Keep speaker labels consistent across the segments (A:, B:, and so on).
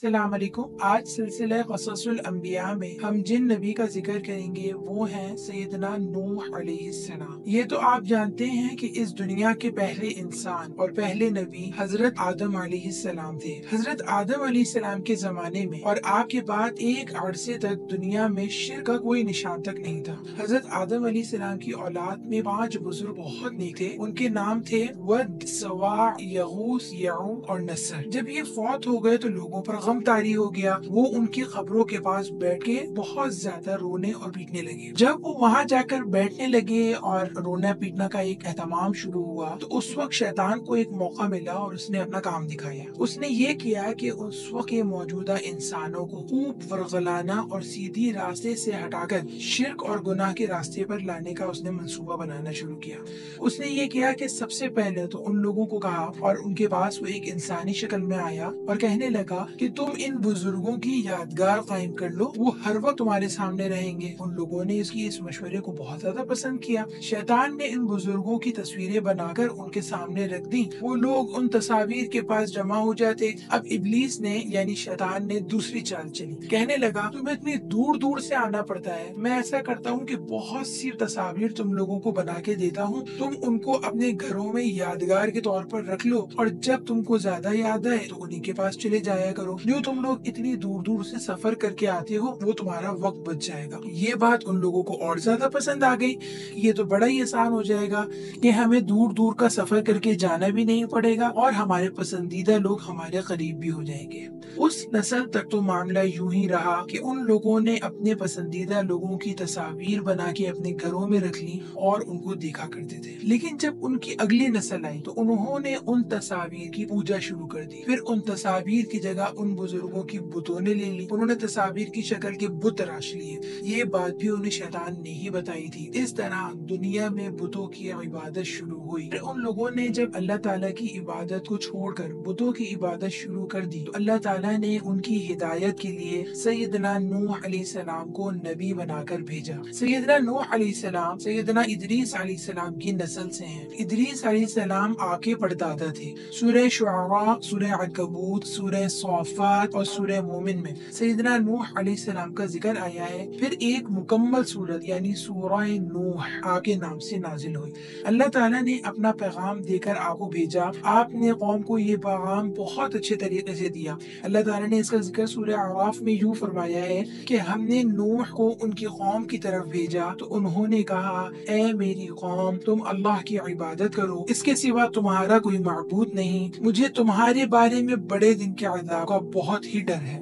A: السلام علیکم۔ آج سلسلہ قصص الانبیاء میں ہم جن نبی کا ذکر کریں گے وہ ہیں سیدنا نوح علیہ السلام۔ یہ تو آپ جانتے ہیں کہ اس دنیا کے پہلے انسان اور پہلے نبی حضرت آدم علیہ السلام تھے۔ حضرت آدم علیہ السلام کے زمانے میں اور آپ کے بعد ایک عرصے تک دنیا میں شرک کا کوئی نشان تک نہیں تھا۔ حضرت آدم علیہ السلام کی اولاد میں 5 بزرگ بہت نیک تھے۔ ان کے نام تھے ود، سواع، یغوث، یعوق اور نصر۔ جب یہ فوت ہو گئے تو لوگوں پر غم طاری ہو گیا۔ وہ ان کی قبروں کے پاس بیٹھ کے بہت زیادہ رونے اور پیٹنے لگے۔ جب وہ وہاں جا کر بیٹھنے لگے اور رونا پیٹنا کا ایک اہتمام شروع ہوا تو اس وقت شیطان کو ایک موقع ملا اور اس نے اپنا کام دکھایا۔ اس نے یہ کیا کہ اس وقت کے موجودہ انسانوں کو خوب ورغلانہ اور سیدھی راستے سے ہٹا کر شرک اور گناہ کے راستے پر لانے کا اس نے منصوبہ بنانا شروع کیا۔ اس نے یہ کیا کہ سب سے پہلے تو ان لوگوں کو کہا اور ان کے پاس وہ ایک انسانی شکل میں آیا اور کہنے لگا کہ تم ان بزرگوں کی یادگار قائم کر لو، وہ ہر وقت تمہارے سامنے رہیں گے۔ ان لوگوں نے اس مشورے کو بہت زیادہ پسند کیا۔ شیطان نے ان بزرگوں کی تصویریں بنا کر ان کے سامنے رکھ دی۔ وہ لوگ ان تصاویر کے پاس جمع ہو جاتے۔ اب ابلیس نے یعنی شیطان نے دوسری چال چلی، کہنے لگا تمہیں اتنی دور دور سے آنا پڑتا ہے، میں ایسا کرتا ہوں کہ بہت سی تصاویر تم لوگوں کو بنا کے دیتا ہوں، تم ان کو اپنے گھروں میں یادگار کے طور پر رکھ لو اور جب تم کو زیادہ یاد آئے تو انہی کے پاس چلے جایا کرو۔ جو تم لوگ اتنی دور دور سے سفر کر کے آتے ہو وہ تمہارا وقت بچ جائے گا۔ یہ بات ان لوگوں کو اور زیادہ پسند آ گئی۔ یہ تو بڑا ہی آسان ہو جائے گا کہ ہمیں دور دور کا سفر کر کے جانا بھی نہیں پڑے گا اور ہمارے پسندیدہ لوگ ہمارے قریب بھی ہو جائیں گے۔ اس نسل تک تو معاملہ یوں ہی رہا کہ ان لوگوں نے اپنے پسندیدہ لوگوں کی تصاویر بنا کے اپنے گھروں میں رکھ لی اور ان کو دیکھا کرتے تھے۔ لیکن جب ان کی اگلی نسل آئی تو انہوں نے ان تصاویر کی پوجا شروع کر دی۔ پھر ان تصاویر کی جگہ ان بزرگوں کی بتوں نے لے لی۔ انہوں نے تصاویر کی شکل کے بت تراش لیے۔ یہ بات بھی انہیں شیطان نے ہی بتائی تھی۔ اس طرح دنیا میں بتوں کی عبادت شروع ہوئی۔ پھر ان لوگوں نے جب اللہ تعالیٰ کی عبادت کو چھوڑ کر بتوں کی عبادت شروع کر دی تو اللہ تعالیٰ نے ان کی ہدایت کے لیے سیدنا نوح علیہ السلام کو نبی بنا کر بھیجا۔ سیدنا نوح علیہ السلام سیدنا ادریس علیہ السلام کی نسل سے ہیں۔ ادریس علیہ السلام آپ کے پردادا تھے۔ سورہ شعراء، سورہ عنکبوت، سورہ صافات اور سورہ مومن میں سیدنا نوح علیہ السلام کا ذکر آیا ہے۔ پھر ایک مکمل سورت یعنی سورہ نوح آپ کے نام سے نازل ہوئی۔ اللہ تعالیٰ نے اپنا پیغام دے کر آپ کو بھیجا۔ آپ نے قوم کو یہ پیغام بہت اچھے طریقے سے دیا۔ اللہ تعالیٰ نے اس کا ذکر سورہ اعراف میں یوں فرمایا ہے کہ ہم نے نوح کو ان کی قوم کی طرف بھیجا تو انہوں نے کہا اے میری قوم تم اللہ کی عبادت کرو، اس کے سوا تمہارا کوئی معبود نہیں، مجھے تمہارے بارے میں بڑے دن کے عذاب کا بہت ہی ڈر ہے۔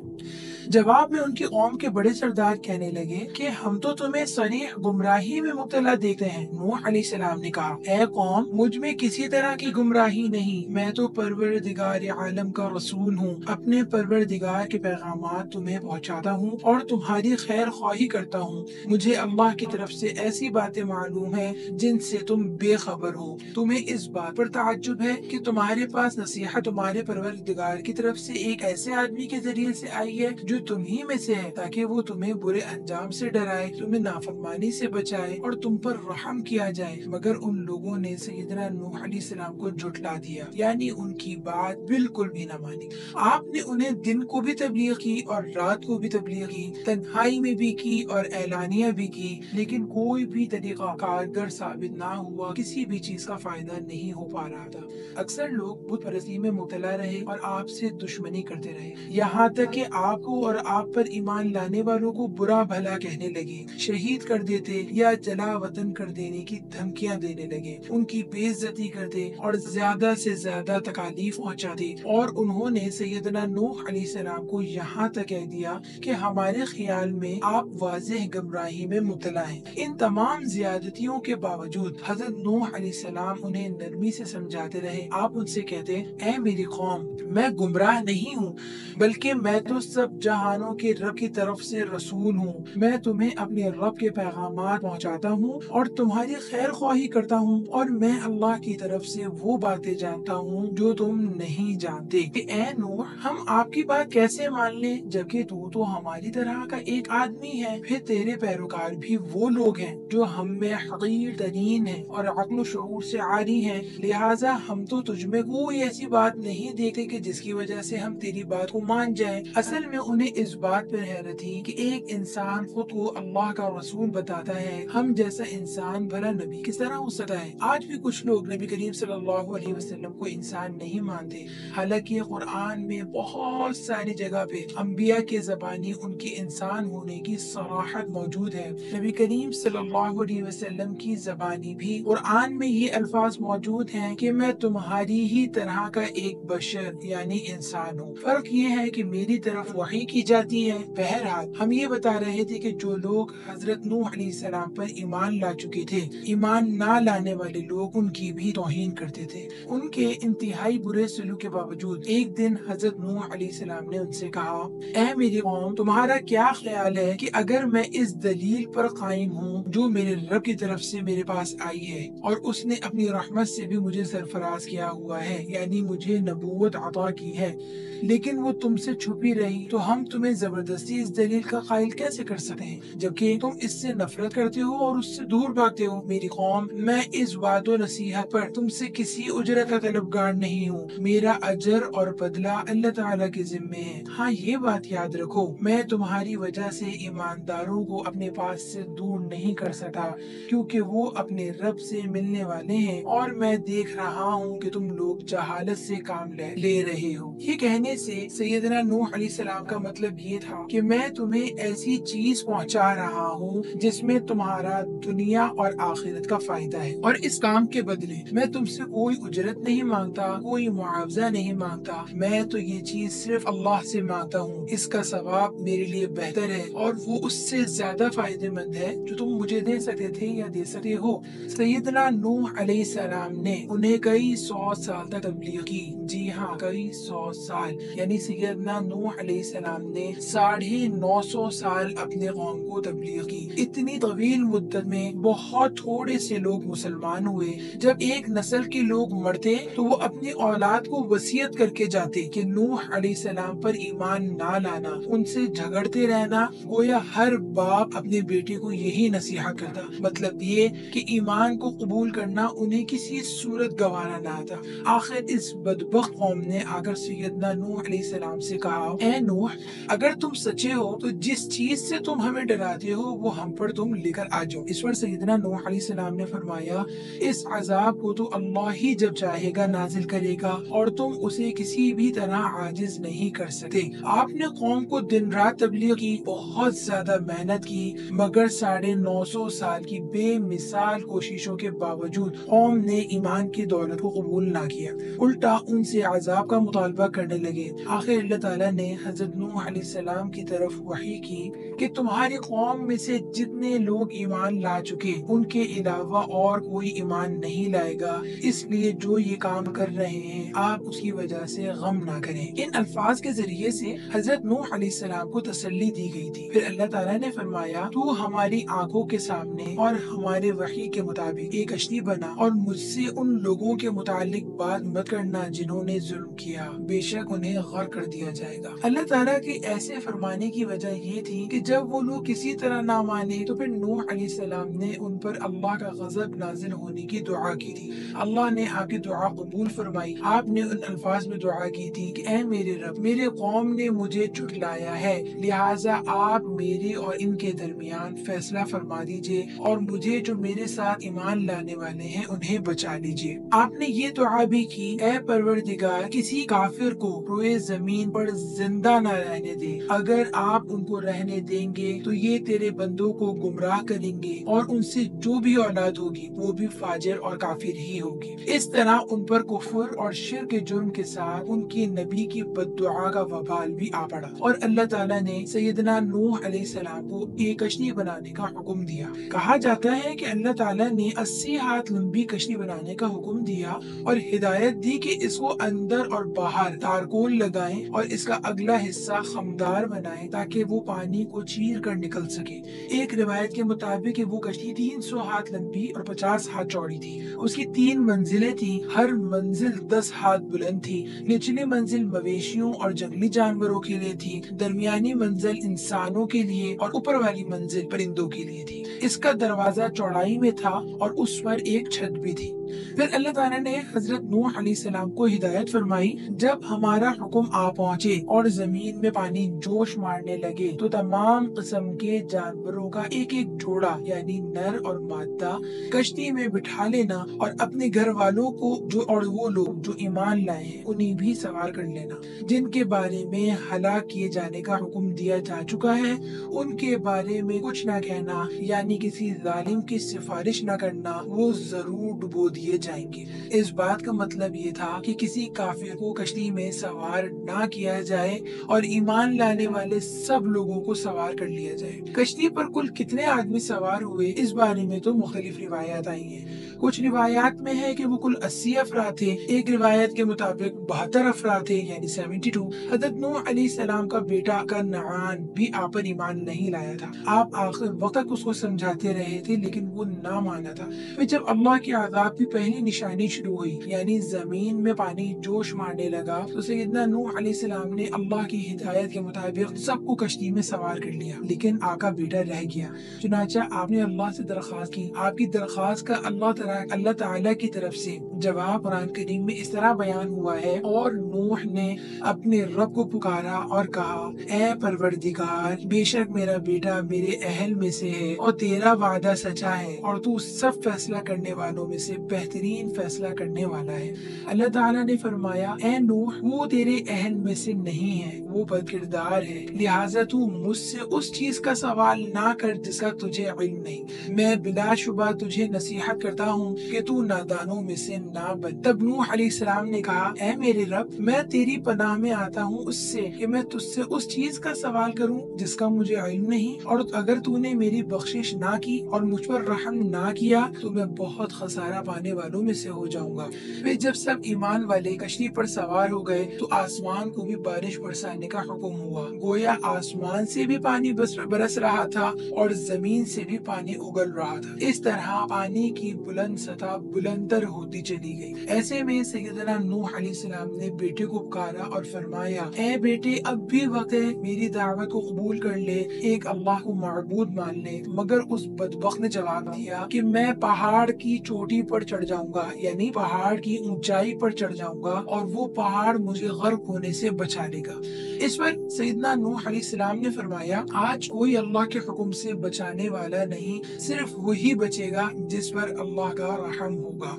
A: جواب میں ان کی قوم کے بڑے سردار کہنے لگے کہ ہم تو تمہیں صریح گمراہی میں مبتلا دیکھتے ہیں۔ نوح علیہ السلام نے کہا اے قوم مجھ میں کسی طرح کی گمراہی نہیں، میں تو پروردگار عالم کا رسول ہوں، اپنے پروردگار کے پیغامات تمہیں پہنچاتا ہوں اور تمہاری خیر خواہی کرتا ہوں۔ مجھے اللہ کی طرف سے ایسی باتیں معلوم ہیں جن سے تم بے خبر ہو۔ تمہیں اس بات پر تعجب ہے کہ تمہارے پاس نصیحت تمہارے پروردگار کی طرف سے ایک ایسے آدمی کے ذریعے سے آئی ہے جو تمہیں میں سے ہے، تاکہ وہ تمہیں برے انجام سے ڈرائے، تمہیں نافرمانی سے بچائے اور تم پر رحم کیا جائے۔ مگر ان لوگوں نے سیدنا نوح علیہ السلام کو جھٹلا دیا، یعنی ان کی بات بالکل بھی نہ مانی۔ آپ نے انہیں دن کو بھی تبلیغ کی اور رات کو بھی تبلیغ کی، تنہائی میں بھی کی اور اعلانیہ بھی کی، لیکن کوئی بھی طریقہ کارگر ثابت نہ ہوا، کسی بھی چیز کا فائدہ نہیں ہو پا رہا تھا۔ اکثر لوگ بت پرستی میں مبتلا رہے اور آپ سے دشمنی کرتے رہے، یہاں تک کہ آپ کو اور آپ پر ایمان لانے والوں کو برا بھلا کہنے لگے، شہید کر دیتے یا جلا وطن کر دینے کی دھمکیاں دینے لگے، ان کی بے عزتی کرتے اور زیادہ سے زیادہ تکالیف پہنچاتے۔ اور انہوں نے سیدنا نوح علیہ السلام کو یہاں تک کہہ دیا کہ ہمارے خیال میں آپ واضح گمراہی میں مبتلا ہیں۔ ان تمام زیادتیوں کے باوجود حضرت نوح علیہ السلام انہیں نرمی سے سمجھاتے رہے۔ آپ ان سے کہتے اے میری قوم میں گمراہ نہیں ہوں، بلکہ میں تو سب جہاں جہانوں کے رب کی طرف سے رسول ہوں، میں تمہیں اپنے رب کے پیغامات پہنچاتا ہوں اور تمہاری خیر خواہی کرتا ہوں، اور میں اللہ کی طرف سے وہ باتیں جانتا ہوں جو تم نہیں جانتے۔ کہ اے نوح، ہم آپ کی بات کیسے مان لیں جبکہ تو ہماری طرح کا ایک آدمی ہے؟ پھر تیرے پیروکار بھی وہ لوگ ہیں جو ہم میں حقیر ترین ہیں اور عقل و شعور سے عاری ہیں، لہٰذا ہم تو تجھ میں کوئی ایسی بات نہیں دیکھتے کہ جس کی وجہ سے ہم تیری بات کو مان جائیں۔ اصل میں انہیں اس بات پر حیرت تھی کہ ایک انسان خود کو اللہ کا رسول بتاتا ہے، ہم جیسا انسان بھلا نبی کس طرح ہو سکتا ہے؟ آج بھی کچھ لوگ نبی کریم صلی اللہ علیہ وسلم کو انسان نہیں مانتے، حالانکہ قرآن میں بہت ساری جگہ پہ انبیاء کے زبانی ان کی انسان ہونے کی صراحت موجود ہے۔ نبی کریم صلی اللہ علیہ وسلم کی زبانی بھی قرآن میں یہ الفاظ موجود ہیں کہ میں تمہاری ہی طرح کا ایک بشر یعنی انسان ہوں، فرق یہ ہے کہ میری طرف وحی کی جاتی ہے۔ بہرحال ہم یہ بتا رہے تھے کہ جو لوگ حضرت نوح علیہ السلام پر ایمان لا چکے تھے، ایمان نہ لانے والے لوگ ان کی بھی توہین کرتے تھے۔ ان کے انتہائی برے سلوک کے باوجود ایک دن حضرت نوح علیہ السلام نے ان سے کہا، اے میری قوم، تمہارا کیا خیال ہے کہ اگر میں اس دلیل پر قائم ہوں جو میرے رب کی طرف سے میرے پاس آئی ہے اور اس نے اپنی رحمت سے بھی مجھے سرفراز کیا ہوا ہے، یعنی مجھے نبوت عطا کی ہے، لیکن وہ تم سے چھپی رہی، تو ہم تمہیں زبردستی اس دلیل کا قائل کیسے کر سکتے ہیں جبکہ تم اس سے نفرت کرتے ہو اور اس سے دور بھاگتے ہو؟ میری قوم، میں اس وعد و نصیحت پر تم سے کسی اجرت کا طلبگار نہیں ہوں، میرا اجر اور بدلہ اللہ تعالیٰ کے ذمے ہے۔ ہاں یہ بات یاد رکھو، میں تمہاری وجہ سے ایمانداروں کو اپنے پاس سے دور نہیں کر سکتا، کیونکہ وہ اپنے رب سے ملنے والے ہیں، اور میں دیکھ رہا ہوں کہ تم لوگ جہالت سے کام لے رہے ہو۔ یہ کہنے سے سیدنا نوح علیہ السلام کا مطلب یہ تھا کہ میں تمہیں ایسی چیز پہنچا رہا ہوں جس میں تمہارا دنیا اور آخرت کا فائدہ ہے، اور اس کام کے بدلے میں تم سے کوئی اجرت نہیں مانگتا، کوئی معاوضہ نہیں مانگتا، میں تو یہ چیز صرف اللہ سے مانگتا ہوں، اس کا ثواب میرے لیے بہتر ہے اور وہ اس سے زیادہ فائدہ مند ہے جو تم مجھے دے سکتے تھے یا دے سکتے ہو۔ سیدنا نوح علیہ السلام نے انہیں کئی سو سال تک تبلیغ کی، جی ہاں کئی سو سال، یعنی سیدنا نوح علیہ السلام نے 950 سال اپنے قوم کو تبلیغ کی۔ اتنی طویل مدت میں بہت تھوڑے سے لوگ مسلمان ہوئے۔ جب ایک نسل کے لوگ مرتے تو وہ اپنی اولاد کو وصیت کر کے جاتے کہ نوح علیہ السلام پر ایمان نہ لانا، ان سے جھگڑتے رہنا، گویا ہر باپ اپنے بیٹے کو یہی نصیحت کرتا، مطلب یہ کہ ایمان کو قبول کرنا انہیں کسی صورت گوارا نہ تھا۔ آخر اس بدبخت قوم نے آ کر سیدنا نوح علیہ السلام سے کہا، اے نوح، اگر تم سچے ہو تو جس چیز سے تم ہمیں ڈراتے ہو وہ ہم پر تم لے کر آ جاؤ۔ اس پر سیدنا نوح علیہ السلام نے فرمایا، اس عذاب کو تو اللہ ہی جب چاہے گا نازل کرے گا اور تم اسے کسی بھی طرح عاجز نہیں کر سکتے۔ آپ نے قوم کو دن رات تبلیغ کی، بہت زیادہ محنت کی، مگر 950 سال کی بے مثال کوششوں کے باوجود قوم نے ایمان کی دولت کو قبول نہ کیا، الٹا ان سے عذاب کا مطالبہ کرنے لگے۔ آخر اللہ تعالیٰ نے حضرت نوح علیہ السلام کی طرف وحی کی کہ تمہاری قوم میں سے جتنے لوگ ایمان لا چکے ان کے علاوہ اور کوئی ایمان نہیں لائے گا، اس لیے جو یہ کام کر رہے ہیں آپ اس کی وجہ سے غم نہ کریں۔ ان الفاظ کے ذریعے سے حضرت نوح علیہ السلام کو تسلی دی گئی تھی۔ پھر اللہ تعالیٰ نے فرمایا، تو ہماری آنکھوں کے سامنے اور ہمارے وحی کے مطابق ایک کشتی بنا اور مجھ سے ان لوگوں کے متعلق بات مت کرنا جنہوں نے ظلم کیا، بے شک انہیں غرق کر دیا جائے گا۔ اللہ تعالیٰ کے ایسے فرمانے کی وجہ یہ تھی کہ جب وہ لوگ کسی طرح نہ مانے تو پھر نوح علیہ السلام نے ان پر اللہ کا غضب نازل ہونے کی دعا کی تھی۔ اللہ نے آپ کی دعا قبول فرمائی۔ آپ نے ان الفاظ میں دعا کی تھی کہ اے میرے رب، میرے قوم نے مجھے جھٹلایا ہے، لہٰذا آپ میرے اور ان کے درمیان فیصلہ فرما دیجئے اور مجھے جو میرے ساتھ ایمان لانے والے ہیں انہیں بچا لیجئے۔ آپ نے یہ دعا بھی کی، اے پروردگار، کسی کافر کو روئے زمین پر زندہ نہ رہنے دے، اگر آپ ان کو رہنے دیں گے تو یہ تیرے بندوں کو گمراہ کریں گے اور ان سے جو بھی اولاد ہوگی وہ بھی فاجر اور کافر ہی ہوگی۔ اس طرح ان پر کفر اور شرک کے جرم کے ساتھ ان کی نبی کی بد دعا کا وبال بھی آ پڑا، اور اللہ تعالیٰ نے سیدنا نوح علیہ السلام کو ایک کشتی بنانے کا حکم دیا۔ کہا جاتا ہے کہ اللہ تعالیٰ نے 80 ہاتھ لمبی کشتی بنانے کا حکم دیا اور ہدایت دی کہ اس کو اندر اور باہر تارکول لگائیں اور اس کا اگلا حصہ ایسا خمدار بنائے تاکہ وہ پانی کو چیر کر نکل سکے۔ ایک روایت کے مطابق وہ کشتی 300 ہاتھ لمبی اور 50 ہاتھ چوڑی تھی۔ اس کی 3 منزلیں تھیں، ہر منزل 10 ہاتھ بلند تھی۔ نچلی منزل مویشیوں اور جنگلی جانوروں کے لیے تھی، درمیانی منزل انسانوں کے لیے اور اوپر والی منزل پرندوں کے لیے تھی۔ اس کا دروازہ چوڑائی میں تھا اور اس پر ایک چھت بھی تھی۔ پھر اللہ تعالیٰ نے حضرت نوح علیہ السلام کو ہدایت فرمائی، جب ہمارا حکم آ پہنچے اور زمین میں پانی جوش مارنے لگے تو تمام قسم کے جانوروں کا ایک ایک جوڑا یعنی نر اور مادہ کشتی میں بٹھا لینا اور اپنے گھر والوں کو اور وہ لوگ جو ایمان لائے ہیں انہیں بھی سوار کر لینا۔ جن کے بارے میں ہلاک کیے جانے کا حکم دیا جا چکا ہے ان کے بارے میں کچھ نہ کہنا یعنی کسی ظالم کی سفارش نہ کرنا، وہ ضرور ڈبو دیے جائیں گے۔ اس بات کا مطلب یہ تھا کہ کسی کافر کو کشتی میں سوار نہ کیا جائے اور ایمان لانے والے سب لوگوں کو سوار کر لیا جائے۔ کشتی پر کل کتنے آدمی سوار ہوئے اس بارے میں تو مختلف روایات آئی ہیں۔ کچھ روایات میں ہے کہ وہ کل 80 افراد تھے، ایک روایت کے مطابق 72 افراد تھے یعنی 72۔ حضرت نوح علیہ السلام کا بیٹا کنعان بھی آپ پر ایمان نہیں لایا تھا۔ آپ آخر وقت تک اس کو سمجھاتے رہے تھے لیکن وہ نہ مانا تھا۔ پھر جب اللہ کے عذاب کی پہلی نشانی شروع ہوئی یعنی زمین میں پانی جوش مارنے لگا تو سیدنا نوح علیہ السلام نے اللہ کی ہدایت کے مطابق سب کو کشتی میں سوار کر لیا، لیکن آقا بیٹا رہ گیا۔ چنانچہ آپ نے اللہ سے درخواست کی۔ آپ کی درخواست کا اللہ تعالیٰ کی طرف سے جواب قرآن کریم میں اس طرح بیان ہوا ہے، اور نوح نے اپنے رب کو پکارا اور کہا، اے پروردگار، بے شک میرا بیٹا میرے اہل میں سے ہے اور تیرا وعدہ سچا ہے اور تو سب فیصلہ کرنے والوں میں سے بہترین فیصلہ کرنے والا ہے۔ اللہ تعالیٰ نے فرمایا، اے نوح، وہ تیرے اہل میں سے نہیں ہے، وہ بد کردار ہے، لہٰذا تو مجھ سے اس چیز کا سوال نہ کر جس کا تجھے علم نہیں۔ میں بلا شبہ تجھے نصیحت کرتا ہوں کہ تو نادانوں میں سے نہ بن۔ تب نوح علیہ السلام نے کہا، اے میرے رب، میں تیری پناہ میں آتا ہوں اس سے کہ میں تجھ سے اس چیز کا سوال کروں جس کا مجھے علم نہیں، اور اگر تو نے میری بخشش نہ کی اور مجھ پر رحم نہ کیا تو میں بہت خسارہ پانے والوں میں سے ہو جاؤں گا۔ پھر جب سب ایمان والے کشتی پر سوار ہو گئے تو آسمان کو بھی بارش برسانے کا حکم ہوا، گویا آسمان سے بھی پانی برس رہا تھا اور زمین سے بھی پانی اگل رہا تھا۔ اس طرح پانی کی بلند سطح بلندر ہوتی چلی گئی۔ ایسے میں سیدنا نوح علیہ السلام نے بیٹے کو پکارا اور فرمایا، اے بیٹے، اب بھی وقت ہے، میری دعوت کو قبول کر لے، ایک اللہ کو معبود مان لے۔ مگر اس بدبخت نے جواب دیا کہ میں پہاڑ کی چوٹی پر چڑھ جاؤں گا، یعنی پہاڑ کی اونچائی پر چڑھ جاؤں گا اور وہ پہاڑ مجھے غرق ہونے سے بچا لے گا۔ اس پر سیدنا نوح علیہ السلام نے فرمایا، آج کوئی اللہ کے حکم سے بچانے والا نہیں، صرف وہی بچے گا جس پر اللہ کا رحم ہوگا۔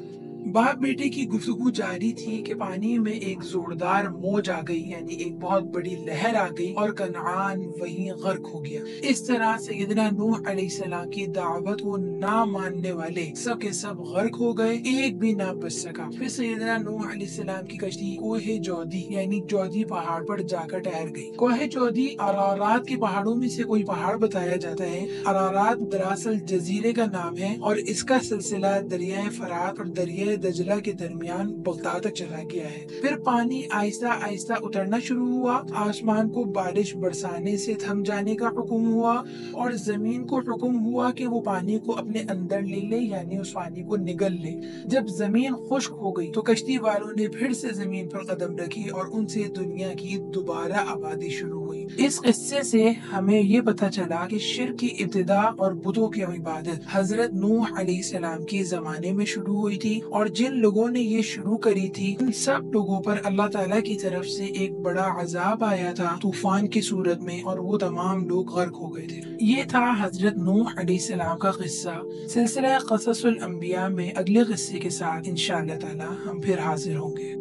A: باپ بیٹے کی گفتگو جاری تھی کہ پانی میں ایک زوردار موج آ گئی، یعنی ایک بہت بڑی لہر آ گئی اور کنعان وہیں غرق ہو گیا۔ اس طرح سیدنا نوح علیہ السلام کی دعوت کو نہ ماننے والے سب کے سب غرق ہو گئے، ایک بھی نہ بچ سکا۔ پھر سیدنا نوح علیہ السلام کی کشتی کوہ جودی یعنی جودی پہاڑ پر جا کر ٹھہر گئی۔ کوہ جودی ارارات کے پہاڑوں میں سے کوئی پہاڑ بتایا جاتا ہے۔ ارارات دراصل جزیرے کا نام ہے اور اس کا سلسلہ دریائے فرات اور دریائے دجلہ کے درمیان بغداد تک چلا گیا ہے۔ پھر پانی آہستہ آہستہ اترنا شروع ہوا، آسمان کو بارش برسانے سے تھم جانے کا حکم ہوا اور زمین کو حکم ہوا کہ وہ پانی کو اپنے اندر لے لے، یعنی اس پانی کو نگل لے۔ جب زمین خشک ہو گئی تو کشتی والوں نے پھر سے زمین پر قدم رکھی اور ان سے دنیا کی دوبارہ آبادی شروع ہوئی۔ اس قصے سے ہمیں یہ پتہ چلا کہ شرک کی ابتدا اور بتوں کی عبادت حضرت نوح علیہ السلام کے زمانے میں شروع ہوئی تھی، اور جن لوگوں نے یہ شروع کری تھی ان سب لوگوں پر اللہ تعالیٰ کی طرف سے ایک بڑا عذاب آیا تھا طوفان کی صورت میں، اور وہ تمام لوگ غرق ہو گئے تھے۔ یہ تھا حضرت نوح علیہ السلام کا قصہ۔ سلسلہ قصص الانبیاء میں اگلے قصے کے ساتھ انشاءاللہ تعالی ہم پھر حاضر ہوں گے۔